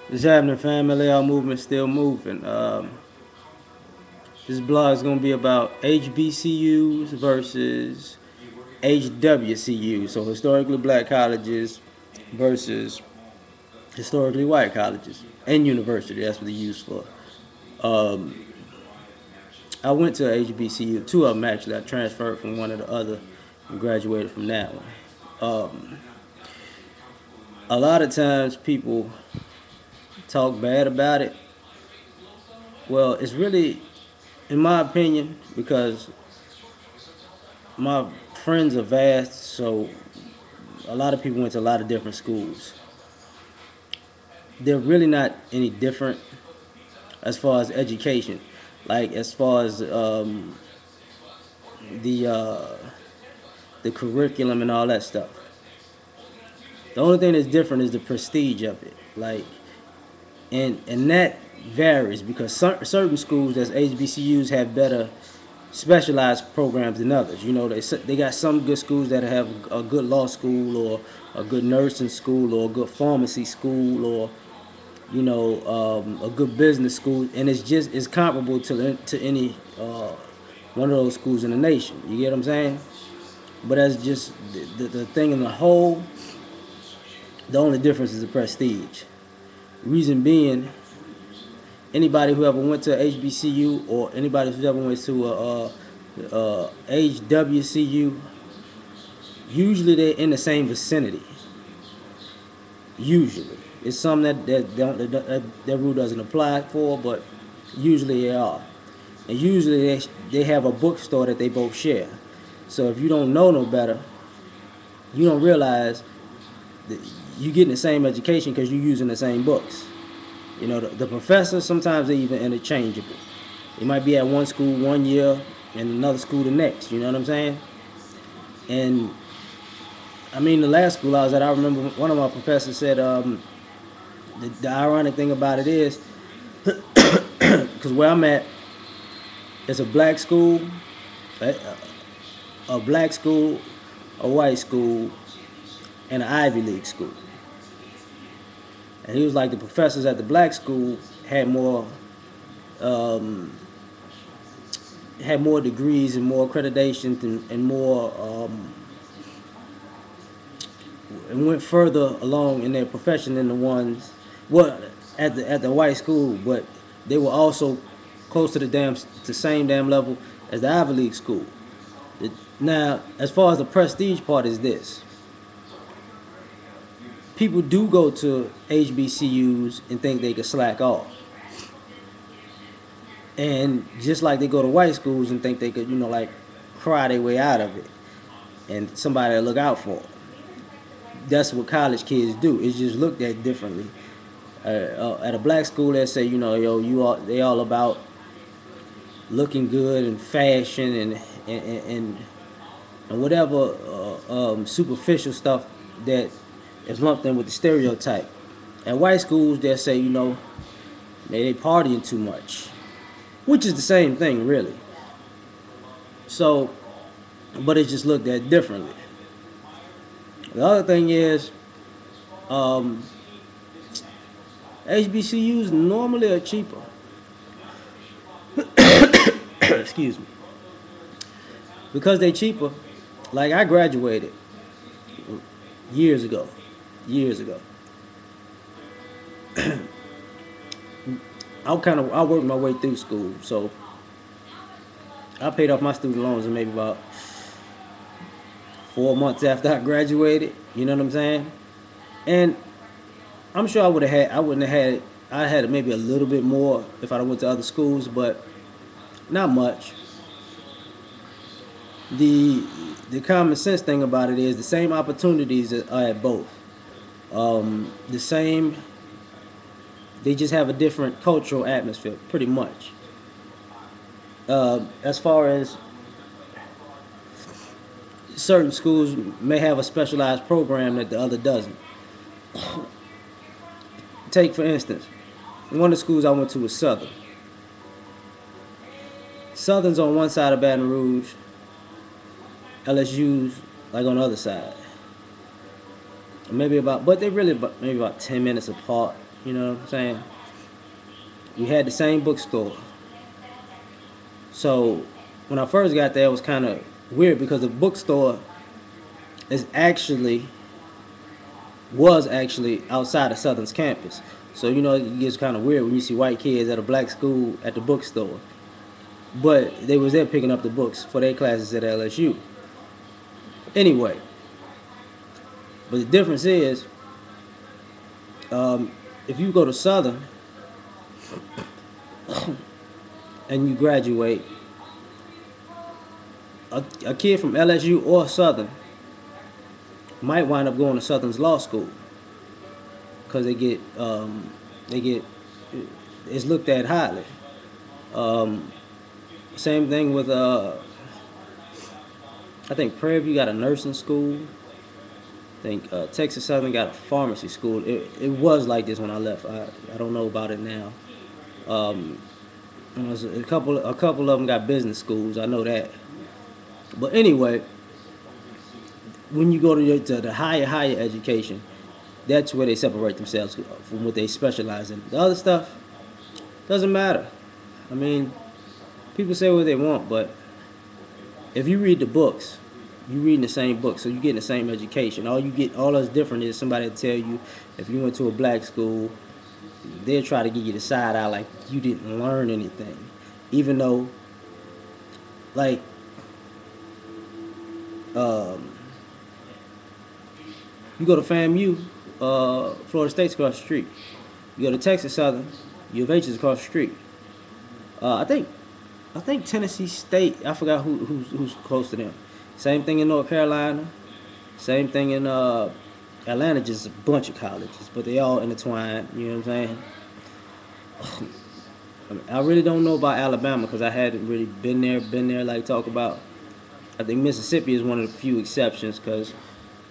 What's happening, family? L.A.R movement still moving. This blog is going to be about HBCUs versus HWCU. So historically black colleges versus historically white colleges and university. That's what they use for. Um, I went to HBCU, two of them actually. I transferred from one to the other and graduated from that one. Um, a lot of times people talk bad about it. Well, it's really, in my opinion, because my friends are vast, so a lot of people went to a lot of different schools. They're really not any different as far as education, like as far as the uh, the curriculum and all that stuff. The only thing that's different is the prestige of it, like, and that varies because certain schools that's HBCUs have better specialized programs than others. You know, they got some good schools that have a good law school or a good nursing school or a good pharmacy school or a good business school, and it's comparable to any one of those schools in the nation. You get what I'm saying? But that's just the thing in the whole. The only difference is the prestige. Reason being, anybody who ever went to HBCU or anybody who ever went to a HWCU, usually they're in the same vicinity. Usually, it's some that rule doesn't apply for, but usually they are. And usually they have a bookstore that they both share. So if you don't know no better, you don't realize that you getting the same education because you're using the same books. You know, the professors sometimes they even interchangeable. They might be at one school one year and another school the next. You know what I'm saying? And I mean, the last school I was at, I remember one of my professors said, the ironic thing about it is, because where I'm at, it's a black school, a, a black school, a white school, and an Ivy League school. And he was like, the professors at the black school um, had more degrees and more accreditations and more and went further along in their profession than the ones well at the white school, but they were also close to the same damn level as the Ivy League school. Now, as far as the prestige part is this, people do go to HBCUs and think they can slack off. And just like they go to white schools and think they could, like cry their way out of it and somebody to look out for 'em. That's what college kids do. It's just looked at differently. At a black school, they say, yo, they all about looking good and fashion and, and whatever superficial stuff that is lumped in with the stereotype. At white schools, they'll say, they partying too much, which is the same thing, really. So, but it's just looked at differently. The other thing is, um, HBCUs normally are cheaper. Excuse me. Because they cheaper. Like I graduated years ago. Years ago. I worked my way through school, so I paid off my student loans in maybe about 4 months after I graduated. You know what I'm saying? And I'm sure I wouldn't have had I had maybe a little bit more if I went to other schools, but not much. The the common sense thing about it is the same opportunities are at both. The same, they just have a different cultural atmosphere, pretty much. As far as certain schools may have a specialized program that the other doesn't. Take for instance, one of the schools I went to was Southern. Southern's on one side of Baton Rouge, LSU's like on the other side. Maybe about, but they really maybe about 10 minutes apart. You know what I'm saying? We had the same bookstore. So when I first got there, it was kind of weird because the bookstore is actually was actually outside of Southern's campus. So you know it gets kind of weird when you see white kids at a black school at the bookstore, but they was there picking up the books for their classes at LSU. Anyway, but the difference is, if you go to Southern and you graduate, a kid from LSU or Southern might wind up going to Southern's law school because they get it's looked at highly. Um, Same thing with I think Prairie View got a nursing school. I think Texas Southern got a pharmacy school. It was like this when I left. I don't know about it now. Um, a couple of them got business schools. I know that. But anyway, when you go to the higher education, that's where they separate themselves from what they specialize in. The other stuff doesn't matter. I mean, people say what they want, but if you read the books, you reading the same book, so you getting the same education. All that's different is somebody to tell you if you went to a black school, they'll try to give you the side eye like you didn't learn anything, even though like um, you go to FAMU, Florida State's across the street. You go to Texas Southern, U of H is across the street. Uh, I think I think Tennessee State. I forgot who's close to them. Same thing in North Carolina. Same thing in Atlanta. Just a bunch of colleges, but they all intertwined. You know what I'm saying? I really don't know about Alabama because I hadn't really been there. Been there like talk about. I think Mississippi is one of the few exceptions because,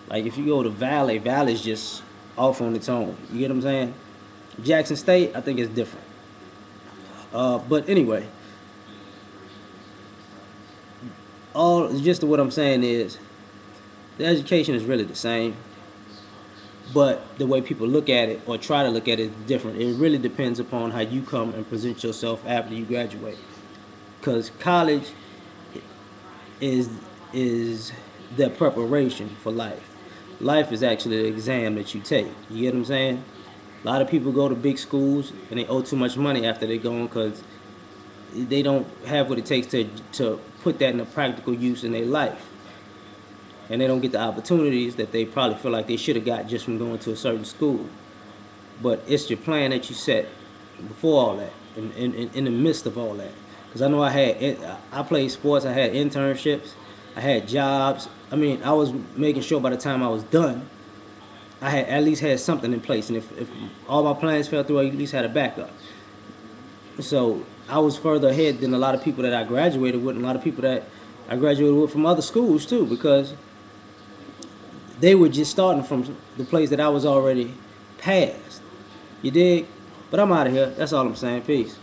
like, if you go to Valley, Valley's just off on its own. You get what I'm saying? Jackson State, I think it's different. But anyway, all just what I'm saying is the education is really the same, but the way people look at it or try to look at it is different. It really depends upon how you come and present yourself after you graduate. Because college is is the preparation for life. Life is actually the exam that you take. You get what I'm saying? A lot of people go to big schools and they owe too much money after they go because they don't have what it takes to put that in a practical use in their life, and they don't get the opportunities that they probably feel like they should have got just from going to a certain school. But it's your plan that you set before all that, in the midst of all that. Because I know I played sports, I had internships, I had jobs. I mean, I was making sure by the time I was done, I had at least had something in place, and if all my plans fell through, I at least had a backup. So I was further ahead than a lot of people that I graduated with, and a lot of people that I graduated with from other schools too, because they were just starting from the place that I was already past. You dig? But I'm out of here. That's all I'm saying. Peace.